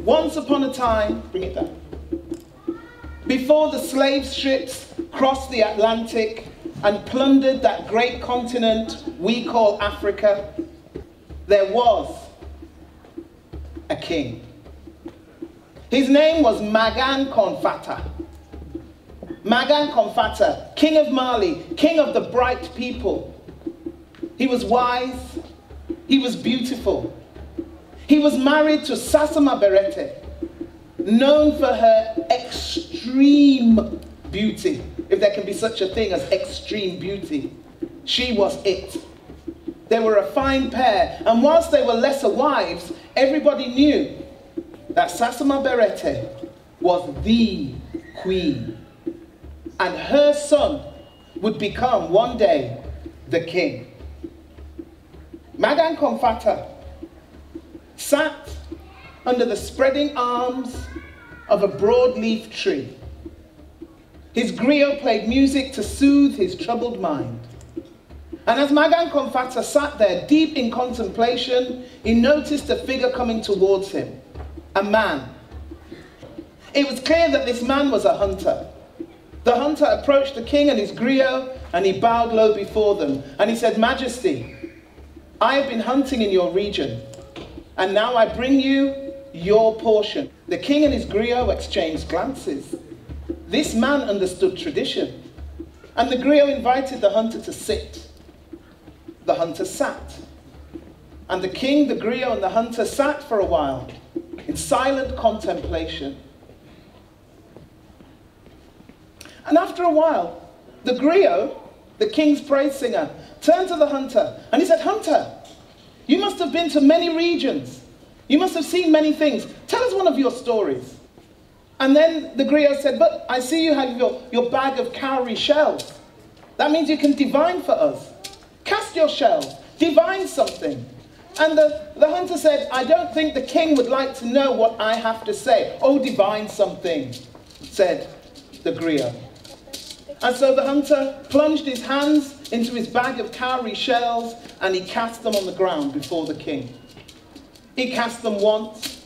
Once upon a time, bring it down, before the slave ships crossed the Atlantic and plundered that great continent we call Africa, there was a king. His name was Magan Konfata. Magan Konfata, king of Mali, king of the bright people. He was wise, he was beautiful. He was married to Sassama Berete, known for her extreme beauty. If there can be such a thing as extreme beauty, she was it. They were a fine pair, and whilst they were lesser wives, everybody knew that Sassama Berete was the queen, and her son would become one day the king. Magan Konfata sat under the spreading arms of a broadleaf tree. His griot played music to soothe his troubled mind. And as Magan Konfata sat there deep in contemplation, he noticed a figure coming towards him, a man. It was clear that this man was a hunter. The hunter approached the king and his griot, and he bowed low before them. And he said, "Majesty, I have been hunting in your region, and now I bring you your portion." The king and his griot exchanged glances. This man understood tradition, and the griot invited the hunter to sit. The hunter sat, and the king, the griot, and the hunter sat for a while in silent contemplation. And after a while, the griot, the king's praise singer, turned to the hunter and he said, "Hunter, you must have been to many regions. You must have seen many things. Tell us one of your stories." And then the griot said, "But I see you have your bag of cowrie shells. That means you can divine for us. Cast your shells, divine something." And the hunter said, "I don't think the king would like to know what I have to say." "Oh, divine something," said the griot. And so the hunter plunged his hands into his bag of cowrie shells and he cast them on the ground before the king. He cast them once,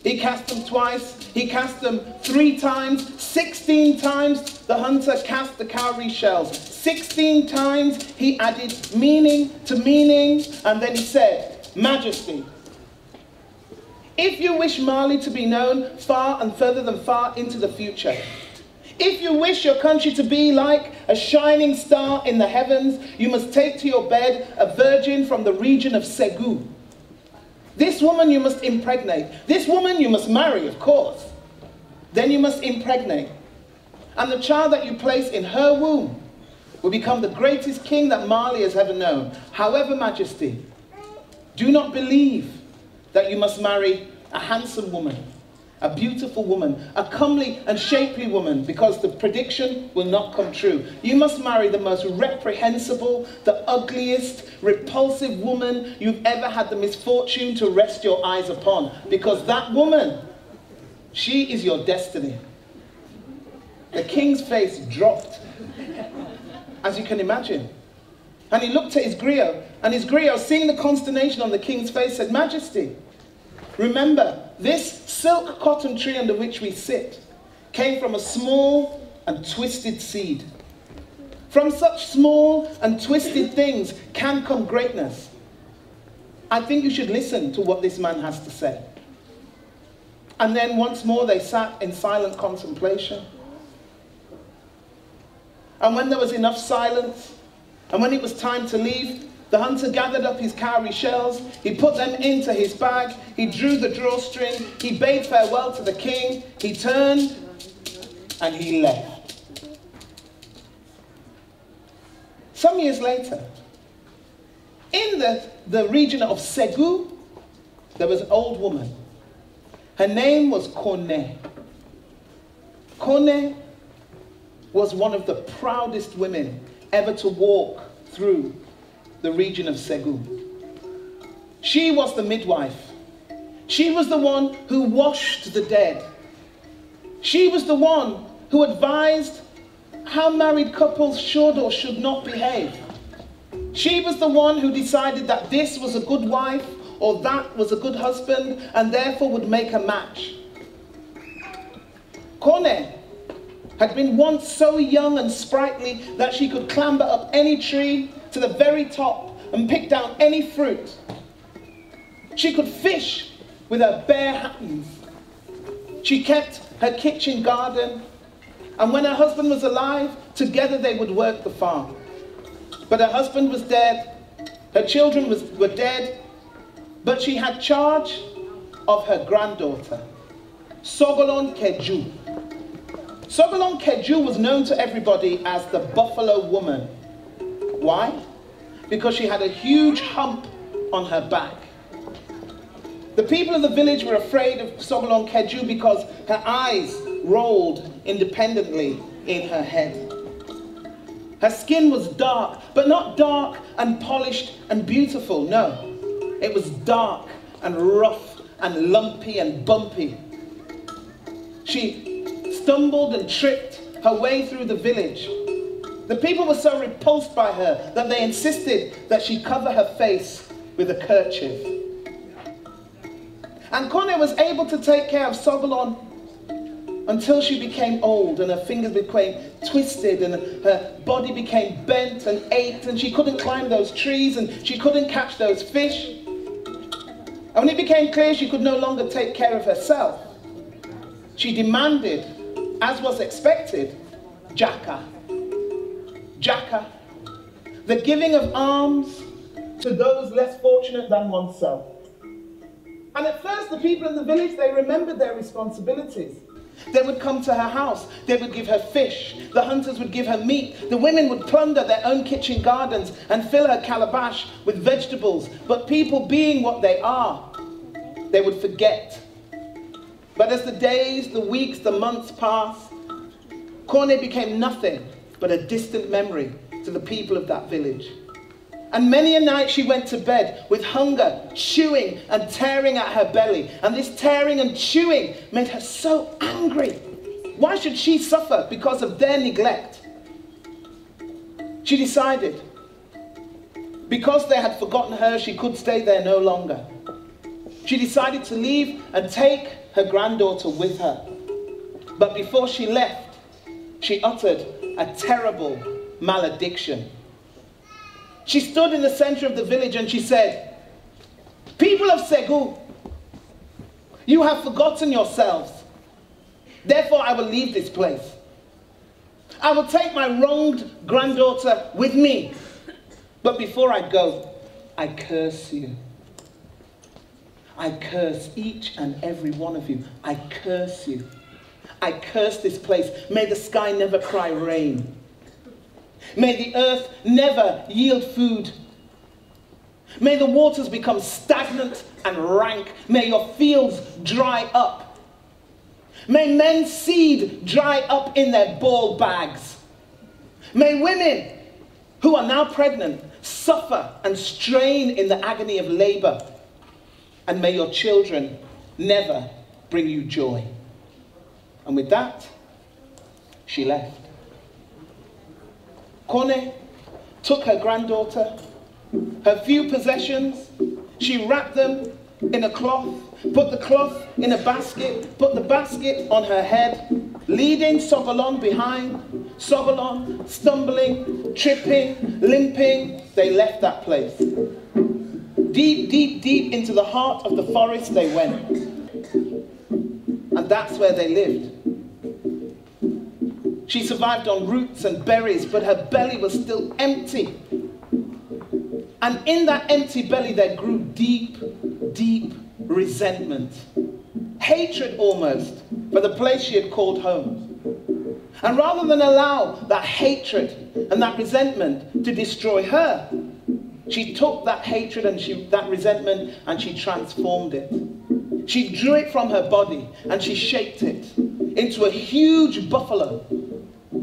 he cast them twice, he cast them 3 times, 16 times the hunter cast the cowrie shells. 16 times he added meaning to meaning, and then he said, "Majesty, if you wish Mali to be known far and further than far into the future, if you wish your country to be like a shining star in the heavens, you must take to your bed a virgin from the region of Segu. This woman you must impregnate. This woman you must marry, of course. Then you must impregnate. And the child that you place in her womb will become the greatest king that Mali has ever known. However, Majesty, do not believe that you must marry a handsome woman, a beautiful woman, a comely and shapely woman, because the prediction will not come true. You must marry the most reprehensible, the ugliest, repulsive woman you've ever had the misfortune to rest your eyes upon, because that woman, she is your destiny." The king's face dropped, as you can imagine. And he looked at his griot, and his griot, seeing the consternation on the king's face, said, "Majesty, remember, this silk cotton tree under which we sit came from a small and twisted seed. From such small and twisted things can come greatness. I think you should listen to what this man has to say." And then once more they sat in silent contemplation. And when there was enough silence, and when it was time to leave, the hunter gathered up his cowrie shells, he put them into his bag, he drew the drawstring, he bade farewell to the king, he turned, and he left. Some years later, in the region of Segu, there was an old woman. Her name was Kone. Kone was one of the proudest women ever to walk through the region of Segu. She was the midwife. She was the one who washed the dead. She was the one who advised how married couples should or should not behave. She was the one who decided that this was a good wife or that was a good husband and therefore would make a match. Kone had been once so young and sprightly that she could clamber up any tree to the very top and pick down any fruit. She could fish with her bare hands. She kept her kitchen garden, and when her husband was alive, together they would work the farm. But her husband was dead, her children were dead, but she had charge of her granddaughter, Sogolon Keju. Sogolon Keju was known to everybody as the Buffalo Woman. Why? Because she had a huge hump on her back. The people of the village were afraid of Sogolon Keju because her eyes rolled independently in her head. Her skin was dark, but not dark and polished and beautiful, no. It was dark and rough and lumpy and bumpy. She stumbled and tripped her way through the village. The people were so repulsed by her that they insisted that she cover her face with a kerchief. And Kone was able to take care of Sogolon until she became old and her fingers became twisted and her body became bent and ached and she couldn't climb those trees and she couldn't catch those fish. And when it became clear she could no longer take care of herself, she demanded, as was expected, Jaka. Jaka, the giving of alms to those less fortunate than oneself. And at first the people in the village, they remembered their responsibilities. They would come to her house, they would give her fish, the hunters would give her meat, the women would plunder their own kitchen gardens and fill her calabash with vegetables. But people being what they are, they would forget. But as the days, the weeks, the months passed, Kone became nothing but a distant memory to the people of that village. And many a night she went to bed with hunger, chewing and tearing at her belly. And this tearing and chewing made her so angry. Why should she suffer because of their neglect? She decided, because they had forgotten her, she could stay there no longer. She decided to leave and take her granddaughter with her. But before she left, she uttered a terrible malediction. She stood in the center of the village and she said, "People of Segu, you have forgotten yourselves. Therefore I will leave this place. I will take my wronged granddaughter with me. But before I go, I curse you. I curse each and every one of you. I curse you. I curse this place. May the sky never cry rain. May the earth never yield food. May the waters become stagnant and rank. May your fields dry up. May men's seed dry up in their ball bags. May women who are now pregnant suffer and strain in the agony of labor. And may your children never bring you joy." And with that, she left. Kone took her granddaughter, her few possessions, she wrapped them in a cloth, put the cloth in a basket, put the basket on her head, leading Sogolon behind. Sogolon, stumbling, tripping, limping, they left that place. Deep, deep, deep into the heart of the forest they went. And that's where they lived. She survived on roots and berries, but her belly was still empty. And in that empty belly there grew deep, deep resentment. Hatred almost for the place she had called home. And rather than allow that hatred and that resentment to destroy her, she took that hatred and that resentment and she transformed it. She drew it from her body and she shaped it into a huge buffalo.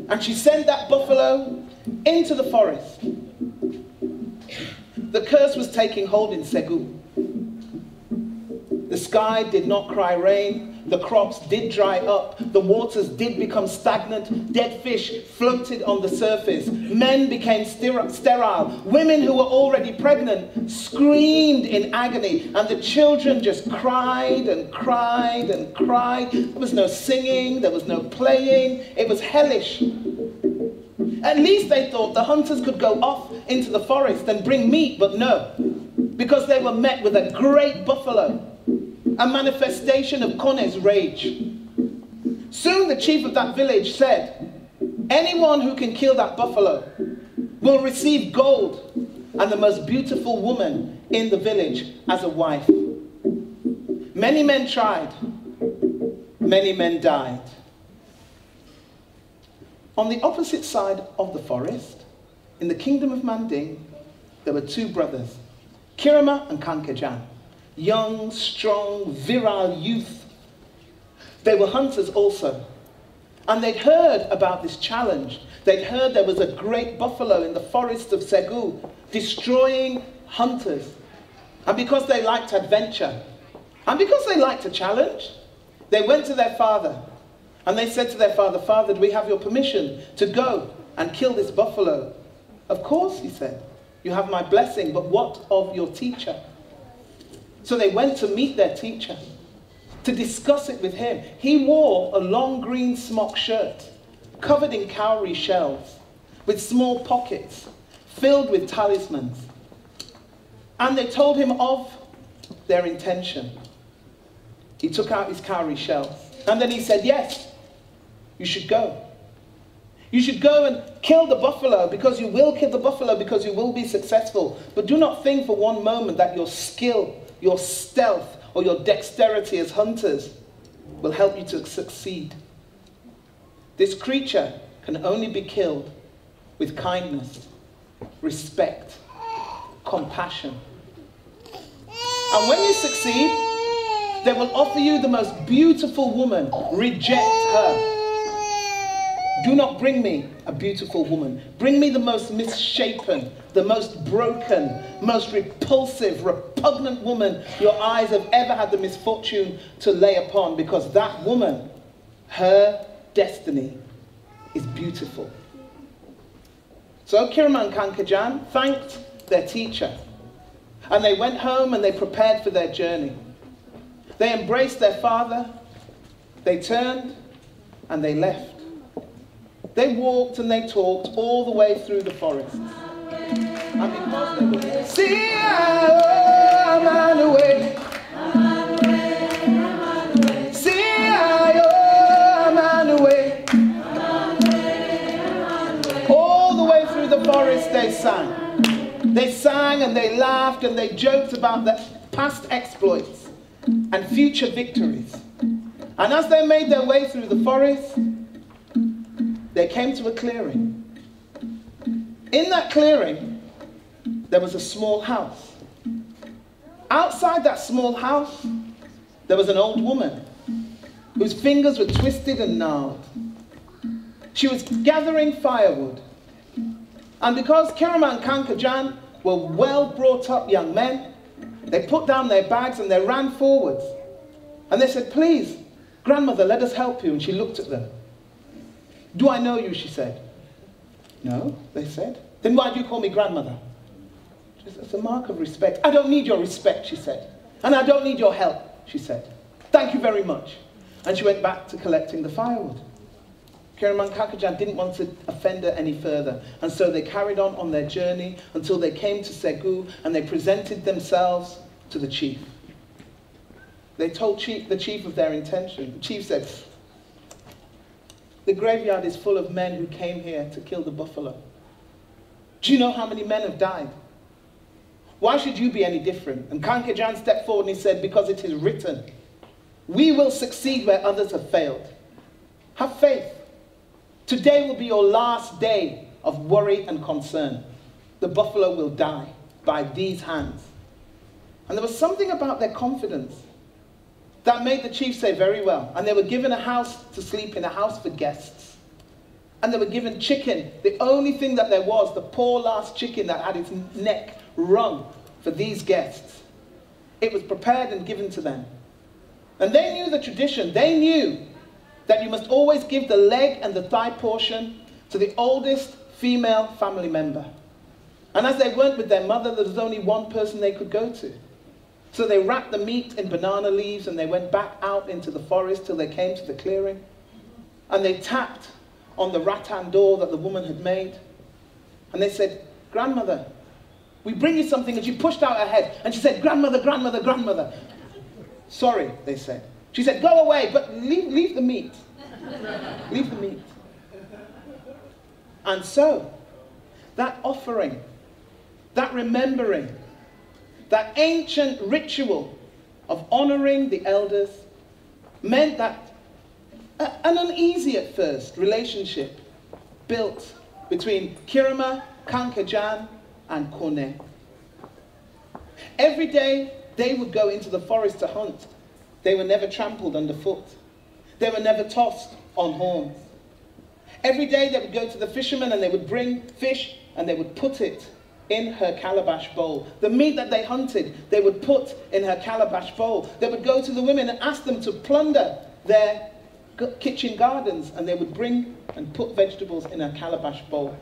And she sent that buffalo into the forest. The curse was taking hold in Segu. The sky did not cry rain, The crops did dry up. The waters did become stagnant. Dead fish floated on the surface. Men became sterile. Women who were already pregnant screamed in agony. And the children just cried and cried and cried. There was no singing. There was no playing. It was hellish. At least they thought the hunters could go off into the forest and bring meat, but no. Because they were met with a great buffalo, a manifestation of Kone's rage. Soon the chief of that village said, anyone who can kill that buffalo will receive gold and the most beautiful woman in the village as a wife. Many men tried, many men died. On the opposite side of the forest, in the kingdom of Manding, there were two brothers, Kirama and Kankajan, young, strong, virile youth. They were hunters also. And they'd heard about this challenge. They'd heard there was a great buffalo in the forest of Segu, destroying hunters. And because they liked adventure, and because they liked a challenge, they went to their father. And they said to their father, Father, do we have your permission to go and kill this buffalo? Of course, he said. You have my blessing, but what of your teacher? So they went to meet their teacher, to discuss it with him. He wore a long green smock shirt, covered in cowrie shells, with small pockets, filled with talismans. And they told him of their intention. He took out his cowrie shells, and then he said, yes, you should go. You should go and kill the buffalo, because you will kill the buffalo, because you will be successful. But do not think for one moment that your skill, your stealth, or your dexterity as hunters will help you to succeed. This creature can only be killed with kindness, respect, compassion. And when you succeed, they will offer you the most beautiful woman. Reject her. Do not bring me a beautiful woman. Bring me the most misshapen, the most broken, most repulsive, repugnant woman your eyes have ever had the misfortune to lay upon, because that woman, her destiny is beautiful. So Kiraman Kankajan thanked their teacher, and they went home and they prepared for their journey. They embraced their father, they turned and they left. They walked and they talked all the way through the forest. And because they were see, I ran away. See, I ran away. All the way through the forest they sang. They sang and they laughed and they joked about their past exploits and future victories. And as they made their way through the forest, they came to a clearing. In that clearing, there was a small house. Outside that small house, there was an old woman whose fingers were twisted and gnarled. She was gathering firewood. And because Kiraman and Kankajan were well brought up young men, they put down their bags and they ran forwards. And they said, please, grandmother, let us help you. And she looked at them. Do I know you, she said. No, they said. Then why do you call me grandmother? She said, it's a mark of respect. I don't need your respect, she said. And I don't need your help, she said. Thank you very much. And she went back to collecting the firewood. Kiraman Kankajan didn't want to offend her any further. And so they carried on their journey until they came to Segu and they presented themselves to the chief. They told the chief of their intention. The chief said, the graveyard is full of men who came here to kill the buffalo. Do you know how many men have died? Why should you be any different? And Kankajan stepped forward and he said, because it is written, we will succeed where others have failed. Have faith. Today will be your last day of worry and concern. The buffalo will die by these hands. And there was something about their confidence that made the chief say, very well. And they were given a house to sleep in, a house for guests. And they were given chicken, the only thing that there was, the poor last chicken that had its neck wrung for these guests. It was prepared and given to them. And they knew the tradition. They knew that you must always give the leg and the thigh portion to the oldest female family member. And as they weren't with their mother, there was only one person they could go to. So they wrapped the meat in banana leaves and they went back out into the forest till they came to the clearing. And they tapped on the rattan door that the woman had made. And they said, "Grandmother, we bring you something." And she pushed out her head and she said, "Grandmother, grandmother, grandmother." "Sorry," they said. She said, "Go away, but leave the meat." Leave the meat. And so, that offering, that remembering, that ancient ritual of honoring the elders meant that an uneasy at first relationship built between Kirama, Kankajan, and Kone. Every day they would go into the forest to hunt. They were never trampled underfoot. They were never tossed on horns. Every day they would go to the fishermen and they would bring fish and they would put it in her calabash bowl. The meat that they hunted, they would put in her calabash bowl. They would go to the women and ask them to plunder their kitchen gardens, and they would bring and put vegetables in her calabash bowl.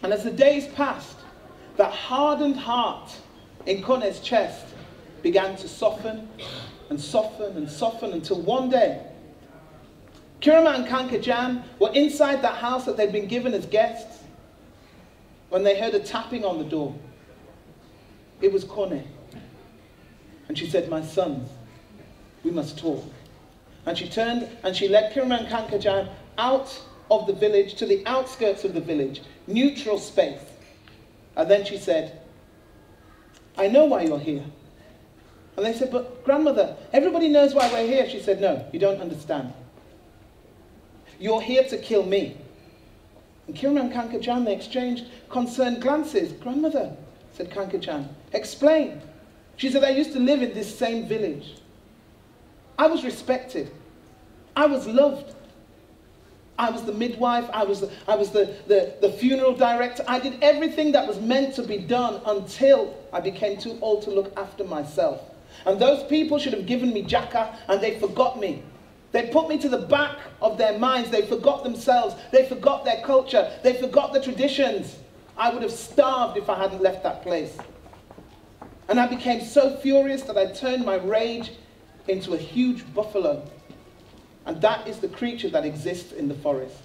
And as the days passed, that hardened heart in Kone's chest began to soften and soften and soften until one day, Kirama and Kankajan were inside that house that they'd been given as guests when they heard a tapping on the door. It was Kone. And she said, "My sons, we must talk." And she turned and she led Kirama and Kankajan out of the village to the outskirts of the village, neutral space. And then she said, "I know why you're here." And they said, "But grandmother, everybody knows why we're here." She said, "No, you don't understand. You're here to kill me." And Kirama and Kankajan, they exchanged concerned glances. "Grandmother," said Kankajan, "explain." She said, "I used to live in this same village. I was respected. I was loved. I was the midwife. I was the funeral director. I did everything that was meant to be done until I became too old to look after myself. And those people should have given me jaka, and they forgot me. They put me to the back of their minds. They forgot themselves. They forgot their culture. They forgot the traditions. I would have starved if I hadn't left that place. And I became so furious that I turned my rage into a huge buffalo. And that is the creature that exists in the forest.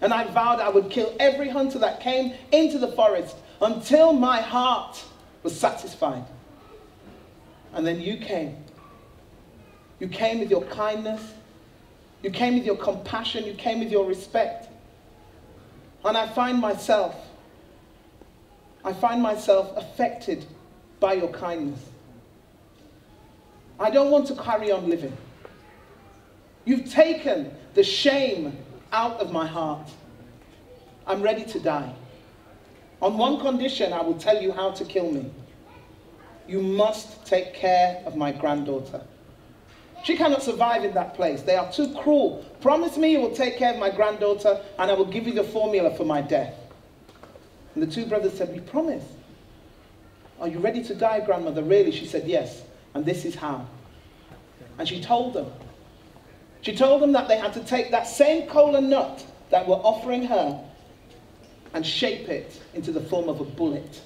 And I vowed I would kill every hunter that came into the forest until my heart was satisfied. And then you came. You came with your kindness. You came with your compassion. You came with your respect. And I find myself affected by your kindness. I don't want to carry on living. You've taken the shame out of my heart. I'm ready to die. On one condition, I will tell you how to kill me. You must take care of my granddaughter. She cannot survive in that place. They are too cruel. Promise me you will take care of my granddaughter, and I will give you the formula for my death. And the two brothers said, "We promise." "Are you ready to die, grandmother? Really?" She said, "Yes, and this is how." And she told them. She told them that they had to take that same kola nut that we're offering her and shape it into the form of a bullet.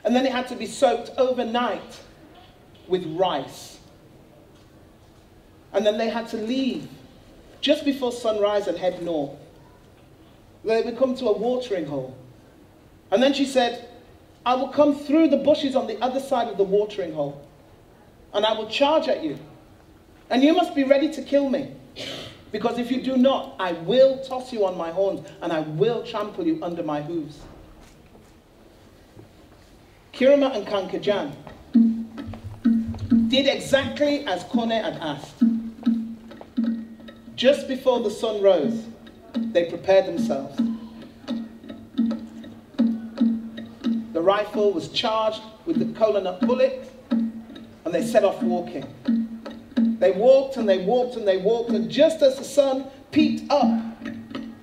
And then it had to be soaked overnight with rice. And then they had to leave just before sunrise and head north. They would come to a watering hole. And then she said, "I will come through the bushes on the other side of the watering hole, and I will charge at you. And you must be ready to kill me, because if you do not, I will toss you on my horns, and I will trample you under my hooves." Kirama and Kankajan did exactly as Kone had asked. Just before the sun rose, they prepared themselves. The rifle was charged with the kola nut bullet, and they set off walking. They walked and they walked and they walked, and just as the sun peeped up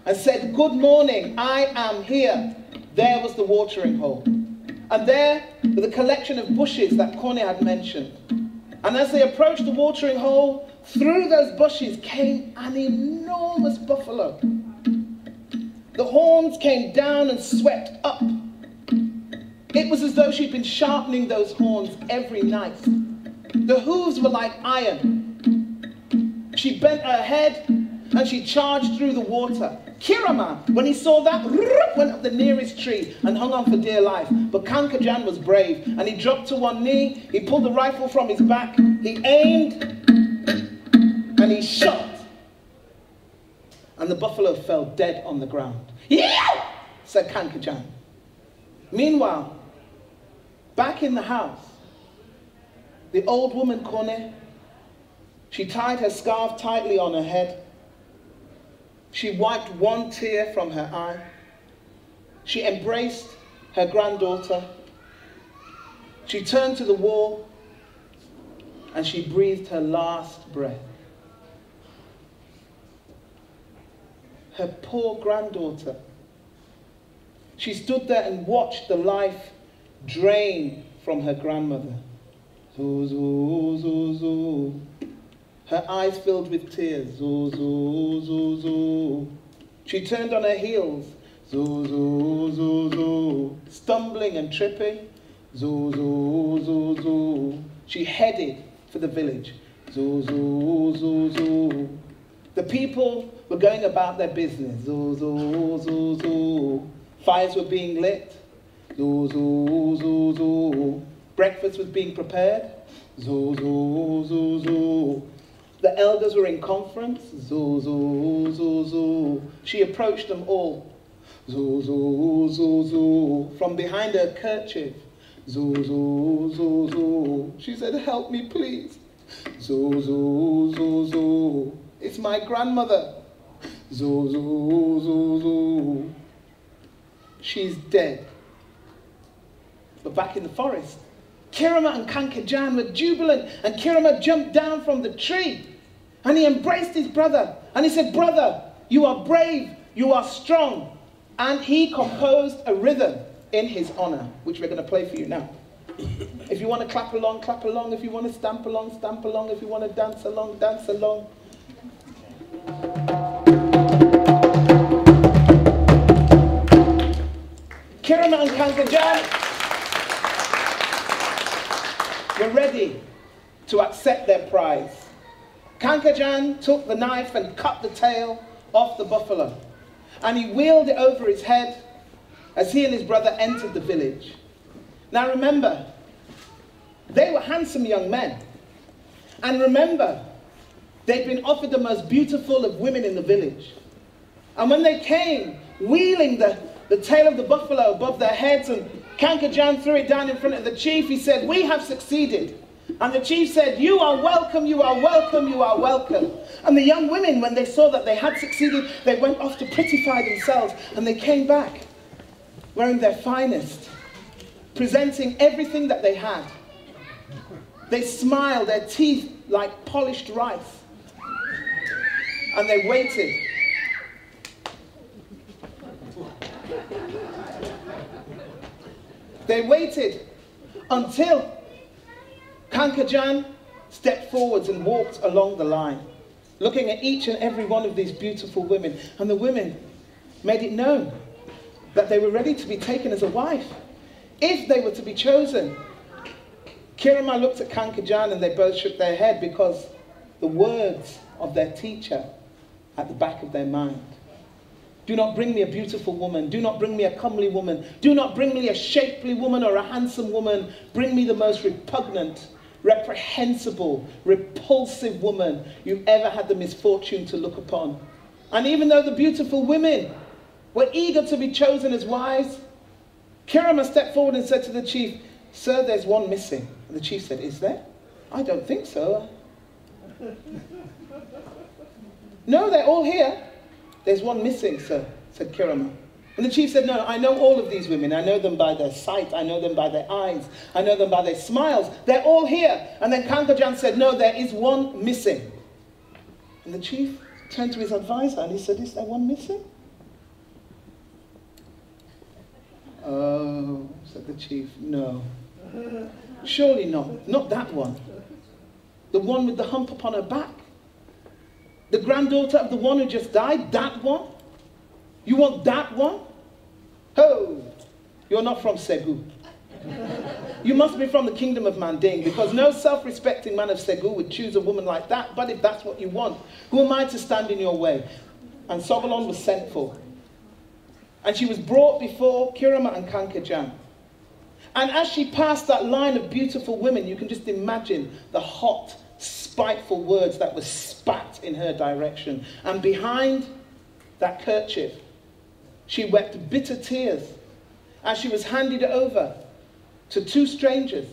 and said, "Good morning, I am here," there was the watering hole. And there, with a collection of bushes that Kone had mentioned, And as they approached the watering hole, through those bushes came an enormous buffalo. The horns came down and swept up. It was as though she'd been sharpening those horns every night. The hooves were like iron. She bent her head and she charged through the water. Kirama, when he saw that, went up the nearest tree and hung on for dear life. But Kankajan was brave, and he dropped to one knee, he pulled the rifle from his back, he aimed, and he shot. And the buffalo fell dead on the ground. Yeah! Said Kankajan. Meanwhile, back in the house, the old woman Kone, she tied her scarf tightly on her head. She wiped one tear from her eye. She embraced her granddaughter. She turned to the wall and she breathed her last breath. Her poor granddaughter. She stood there and watched the life drain from her grandmother. Zoo, zoo, zoo, zoo. Her eyes filled with tears. Zoo, zoo, zoo, zoo. She turned on her heels. Zoo, zoo, zoo, zoo. Stumbling and tripping. Zoo, zoo, zoo, zoo. She headed for the village. Zoo, zoo, zoo, zoo. The people were going about their business. Zoo, zoo, zoo, zoo. Fires were being lit. Zoo, zoo, zoo, zoo. Breakfast was being prepared. Zoo, zoo, zoo, zoo. The elders were in conference. Zoo, zoo, zoo, zoo. She approached them all. Zoo, zoo, zoo, zoo. From behind her kerchief. Zoo, zoo, zoo, zoo. She said, help me, please. Zoo, zoo, zoo, zoo. It's my grandmother. Zoo, zoo, zoo, zoo. She's dead. But back in the forest, Kirama and Kankajan were jubilant, and Kirama jumped down from the tree and he embraced his brother and he said, brother, you are brave, you are strong. And he composed a rhythm in his honor, which we're going to play for you now. If you want to clap along, clap along. If you want to stamp along, stamp along. If you want to dance along, dance along. Kirama and Kankajan were ready to accept their prize. Kankajan took the knife and cut the tail off the buffalo, and he wheeled it over his head as he and his brother entered the village. Now remember, they were handsome young men, and remember, they'd been offered the most beautiful of women in the village. And when they came, wheeling the tail of the buffalo above their heads, and Kankajan threw it down in front of the chief, he said, we have succeeded. And the chief said, you are welcome, you are welcome, you are welcome. And the young women, when they saw that they had succeeded, they went off to prettify themselves, and they came back wearing their finest, presenting everything that they had. They smiled, their teeth like polished rice. And they waited. They waited until Kankajan stepped forwards and walked along the line, looking at each and every one of these beautiful women. And the women made it known that they were ready to be taken as a wife, if they were to be chosen. Kirama looked at Kankajan and they both shook their head, because the words of their teacher at the back of their mind. Do not bring me a beautiful woman. Do not bring me a comely woman. Do not bring me a shapely woman or a handsome woman. Bring me the most repugnant, reprehensible, repulsive woman you've ever had the misfortune to look upon. And even though the beautiful women were eager to be chosen as wives, Kirama stepped forward and said to the chief, sir, there's one missing. And the chief said, is there? I don't think so. No, they're all here. There's one missing, sir, said Kirama. And the chief said, no, I know all of these women. I know them by their sight. I know them by their eyes. I know them by their smiles. They're all here. And then Kankajan said, no, there is one missing. And the chief turned to his advisor and he said, is there one missing? Oh, said the chief, no. Surely not. Not that one. The one with the hump upon her back? The granddaughter of the one who just died? That one? You want that one? Oh, you're not from Segu. You must be from the kingdom of Manding, because no self-respecting man of Segu would choose a woman like that. But if that's what you want, who am I to stand in your way? And Sogolon was sent for. And she was brought before Kirama and Kankajan. And as she passed that line of beautiful women, you can just imagine the hot, spiteful words that were spat in her direction. And behind that kerchief, she wept bitter tears as she was handed over to two strangers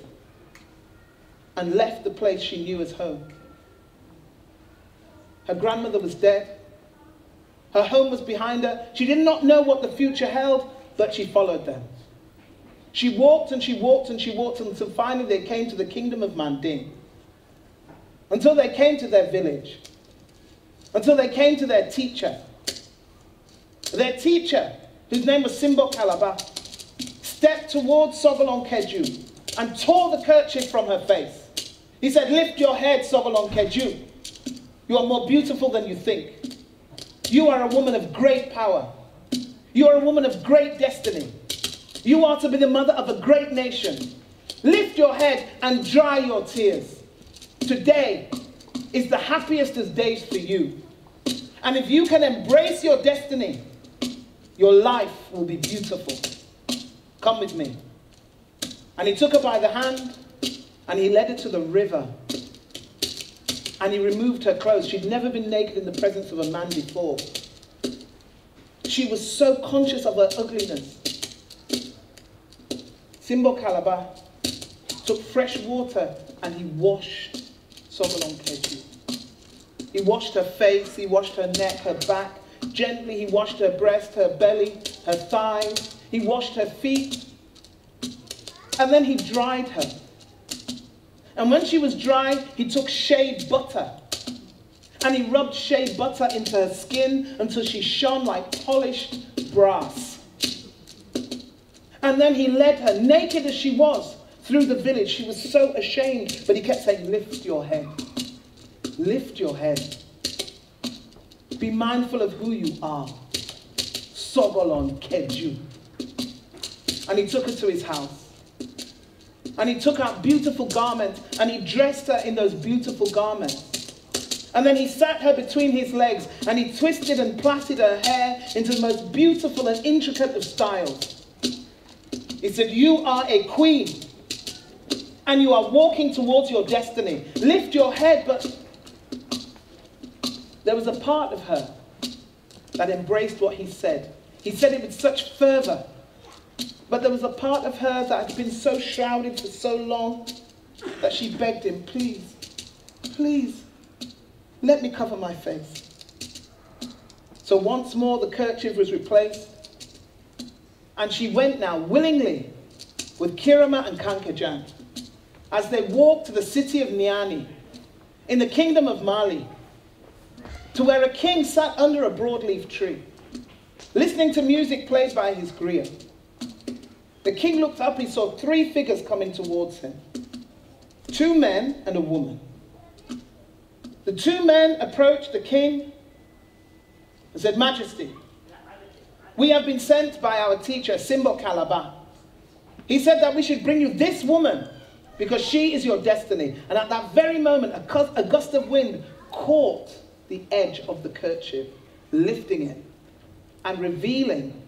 and left the place she knew as home. Her grandmother was dead. Her home was behind her. She did not know what the future held, but she followed them. She walked and she walked and she walked until finally they came to the kingdom of Manding. Until they came to their village. Until they came to their teacher. Their teacher, whose name was Simbo Kalaba, stepped towards Sogolon Keju and tore the kerchief from her face. He said, "Lift your head, Sogolon Keju. You are more beautiful than you think. You are a woman of great power. You are a woman of great destiny. You are to be the mother of a great nation. Lift your head and dry your tears. Today is the happiest of days for you. And if you can embrace your destiny, your life will be beautiful. Come with me." And he took her by the hand and he led her to the river. And he removed her clothes. She'd never been naked in the presence of a man before. She was so conscious of her ugliness. Simbo Kalaba took fresh water and he washed Sogolon Keju. He washed her face, he washed her neck, her back. Gently he washed her breast, her belly, her thighs. He washed her feet. And then he dried her. And when she was dry, he took shea butter. And he rubbed shea butter into her skin until she shone like polished brass. And then he led her, naked as she was, through the village. She was so ashamed, but he kept saying, "Lift your head. Lift your head. Be mindful of who you are. Sogolon Keju." And he took her to his house. And he took out beautiful garments and he dressed her in those beautiful garments. And then he sat her between his legs and he twisted and plaited her hair into the most beautiful and intricate of styles. He said, "You are a queen and you are walking towards your destiny. Lift your head." But there was a part of her that embraced what he said. He said it with such fervor. But there was a part of her that had been so shrouded for so long that she begged him, "Please, please, let me cover my face." So once more the kerchief was replaced. And she went now willingly with Kirama and Kankajan as they walked to the city of Niani in the kingdom of Mali, to where a king sat under a broadleaf tree, listening to music played by his griot. The king looked up, he saw three figures coming towards him. Two men and a woman. The two men approached the king and said, "Majesty, we have been sent by our teacher, Simbo Kalaba. He said that we should bring you this woman because she is your destiny." And at that very moment, a gust of wind caught the edge of the kerchief, lifting it and revealing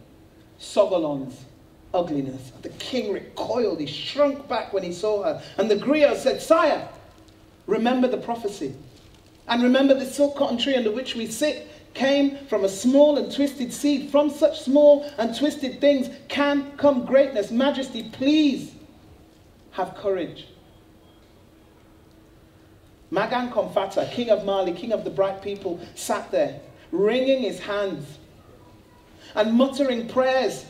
Sogolon's ugliness. The king recoiled, he shrunk back when he saw her. And the griot said, "Sire, remember the prophecy. And remember the silk cotton tree under which we sit came from a small and twisted seed. From such small and twisted things can come greatness. Majesty, please have courage." Magan Komfata, king of Mali, king of the bright people, sat there, wringing his hands and muttering prayers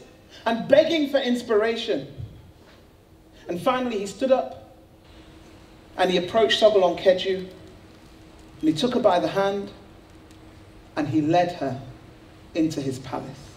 and begging for inspiration. And finally he stood up and he approached Sogolon Keju and he took her by the hand and he led her into his palace.